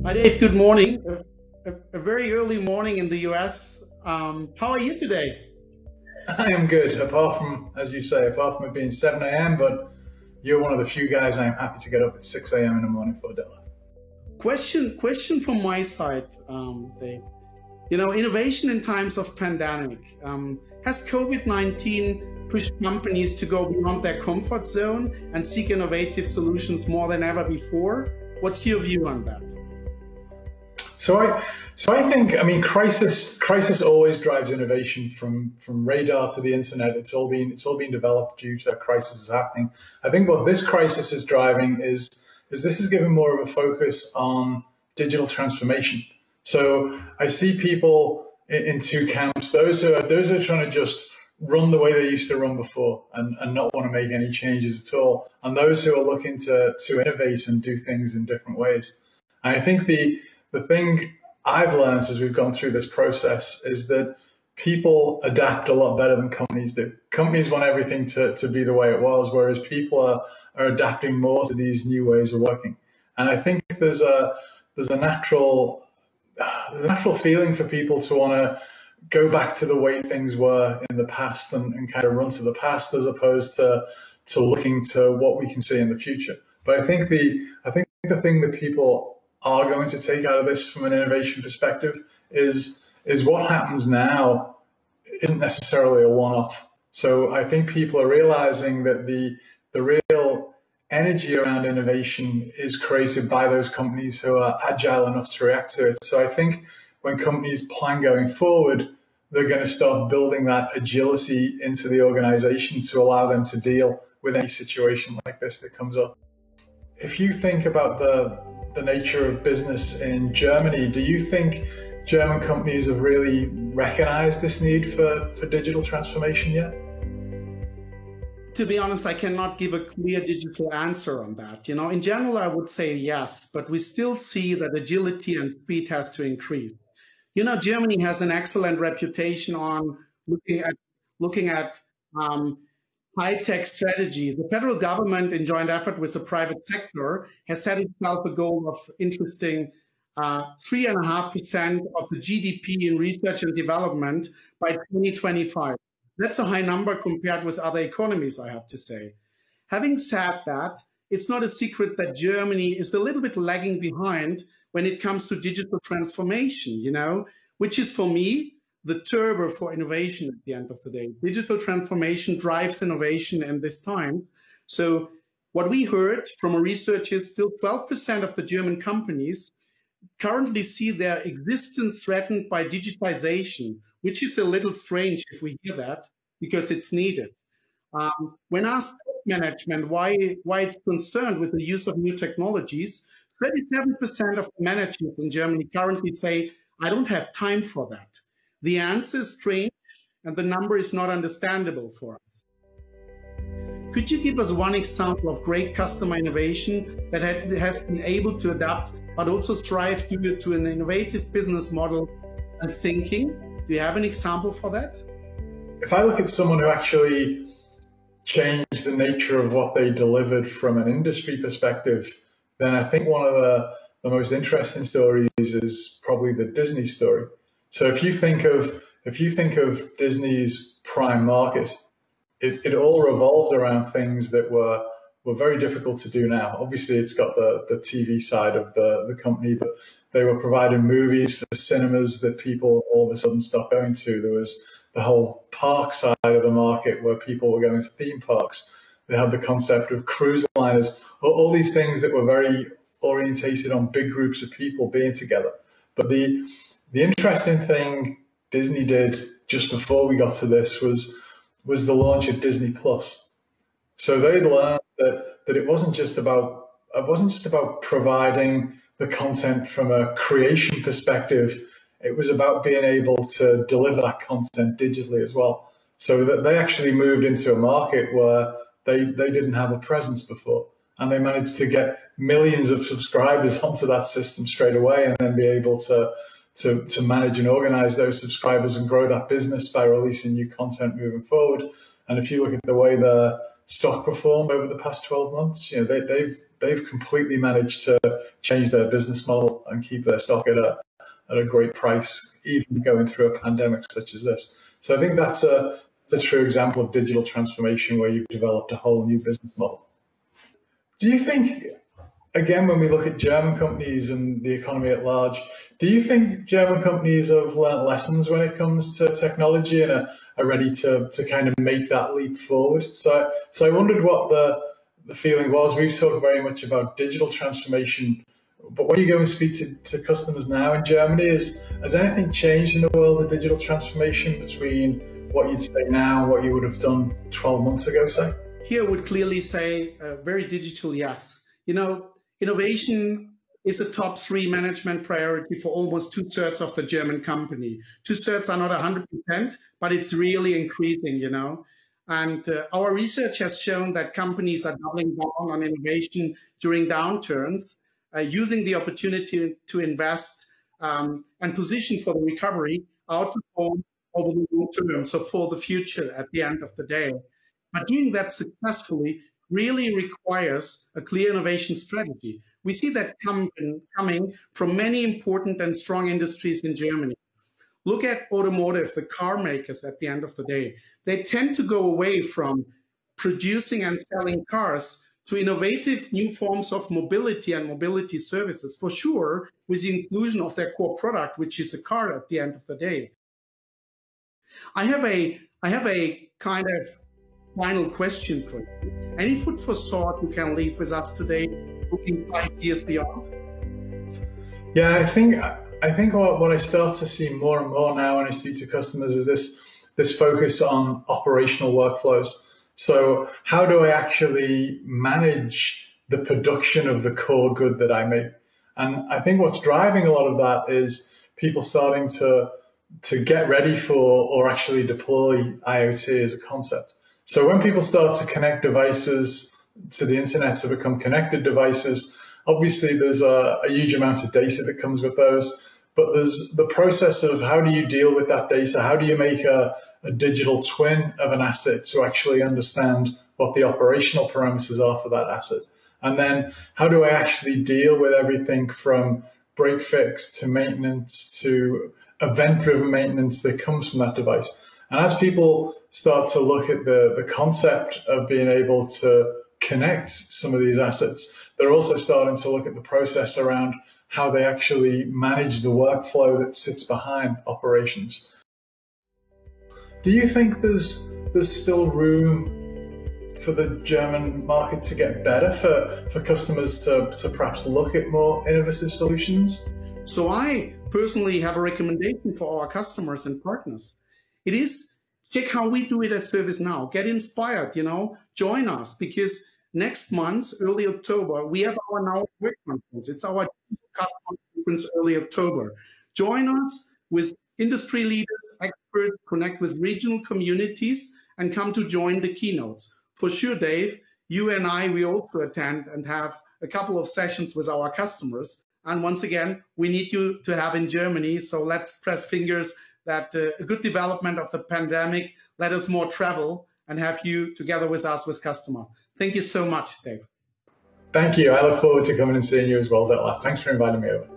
Hi, Dave. Good morning. A very early morning in the US. How are you today? I am good, apart from, as you say, apart from it being 7 a.m., but you're one of the few guys I am happy to get up at 6 a.m. in the morning for, Della. Question from my side, Dave. You know, innovation in times of pandemic. Has COVID-19 pushed companies to go beyond their comfort zone and seek innovative solutions more than ever before? What's your view on that? So I think, I mean, crisis always drives innovation from radar to the internet. It's all been developed due to a crisis happening. I think what this crisis is driving is this is giving more of a focus on digital transformation. So I see people in two camps: those who are trying to just run the way they used to run before and not want to make any changes at all, and those who are looking to innovate and do things in different ways. And I think the thing I've learned as we've gone through this process is that people adapt a lot better than companies do. Companies want everything to be the way it was, whereas people are adapting more to these new ways of working. And I think there's a natural feeling for people to want to go back to the way things were in the past and kind of run to the past as opposed to looking to what we can see in the future. But I think the thing that people are going to take out of this from an innovation perspective is what happens now isn't necessarily a one-off. So I think people are realizing that the real energy around innovation is created by those companies who are agile enough to react to it. So I think when companies plan going forward, they're going to start building that agility into the organization to allow them to deal with any situation like this that comes up. If you think about the nature of business in Germany, do you think German companies have really recognized this need for digital transformation yet? To be honest, I cannot give a clear digital answer on that. You know, in general, I would say yes, but we still see that agility and speed has to increase. You know, Germany has an excellent reputation on looking at high-tech strategies. The federal government, in joint effort with the private sector, has set itself a goal of interesting 3.5% of the GDP in research and development by 2025. That's a high number compared with other economies, I have to say. Having said that, it's not a secret that Germany is a little bit lagging behind when it comes to digital transformation, you know, which is for me the turbo for innovation at the end of the day. Digital transformation drives innovation in this time. So what we heard from a research is still 12% of the German companies currently see their existence threatened by digitization, which is a little strange if we hear that, because it's needed. When asked top management why it's concerned with the use of new technologies, 37% of the managers in Germany currently say, I don't have time for that. The answer is strange, and the number is not understandable for us. Could you give us one example of great customer innovation that has been able to adapt, but also thrive due to an innovative business model and thinking? Do you have an example for that? If I look at someone who actually changed the nature of what they delivered from an industry perspective, then I think one of the most interesting stories is probably the Disney story. So if you think of Disney's prime market, it all revolved around things that were very difficult to do now. Obviously, it's got the TV side of the company, but they were providing movies for cinemas that people all of a sudden stopped going to. There was the whole park side of the market where people were going to theme parks. They had the concept of cruise liners, all these things that were very orientated on big groups of people being together. But the interesting thing Disney did just before we got to this was the launch of Disney Plus. So they learned that it wasn't just about providing the content from a creation perspective. It was about being able to deliver that content digitally as well. So that they actually moved into a market where they didn't have a presence before, and they managed to get millions of subscribers onto that system straight away, and then be able to manage and organize those subscribers and grow that business by releasing new content moving forward. And if you look at the way the stock performed over the past 12 months, you know, they've completely managed to change their business model. and keep their stock at a great price, even going through a pandemic such as this. So I think that's a true example of digital transformation where you've developed a whole new business model. Do you think, again, when we look at German companies and the economy at large, do you think German companies have learnt lessons when it comes to technology and are ready to kind of make that leap forward? So I wondered what the feeling was. We've talked very much about digital transformation, but when you go and speak to customers now in Germany, has anything changed in the world of digital transformation between what you'd say now and what you would have done 12 months ago, say? Here I would clearly say very digital, yes. You know, innovation is a top 3 management priority for almost 2/3 of the German company. 2/3 are not 100%, but it's really increasing, you know. And our research has shown that companies are doubling down on innovation during downturns, using the opportunity to invest and position for the recovery, outperform over the long term, so for the future at the end of the day. But doing that successfully really requires a clear innovation strategy. We see that coming from many important and strong industries in Germany. Look at automotive, the car makers at the end of the day. They tend to go away from producing and selling cars to innovative new forms of mobility and mobility services, for sure, with the inclusion of their core product, which is a car at the end of the day. I have a kind of final question for you. Any food for thought you can leave with us today, looking 5 years beyond? Yeah, I think what I start to see more and more now when I speak to customers is this focus on operational workflows. So how do I actually manage the production of the core good that I make? And I think what's driving a lot of that is people starting to get ready for or actually deploy IoT as a concept. So when people start to connect devices to the internet to become connected devices, obviously there's a huge amount of data that comes with those, but there's the process of how do you deal with that data? How do you make a digital twin of an asset to actually understand what the operational parameters are for that asset? And then how do I actually deal with everything from break fix to maintenance to event-driven maintenance that comes from that device? And as people start to look at the concept of being able to connect some of these assets, they're also starting to look at the process around how they actually manage the workflow that sits behind operations. Do you think there's still room for the German market to get better, for customers to perhaps look at more innovative solutions? So I personally have a recommendation for our customers and partners. It is, check how we do it at ServiceNow. Get inspired, you know, join us, because next month, early October, we have our Now Work Conference. It's our customer conference early October. Join us with industry leaders, experts, connect with regional communities, and come to join the keynotes. For sure, Dave, you and I, we also attend and have a couple of sessions with our customers. And once again, we need you to have in Germany. So let's press fingers that a good development of the pandemic let us more travel and have you together with us with customer. Thank you so much, Dave. Thank you. I look forward to coming and seeing you as well, Detlev. Thanks for inviting me over.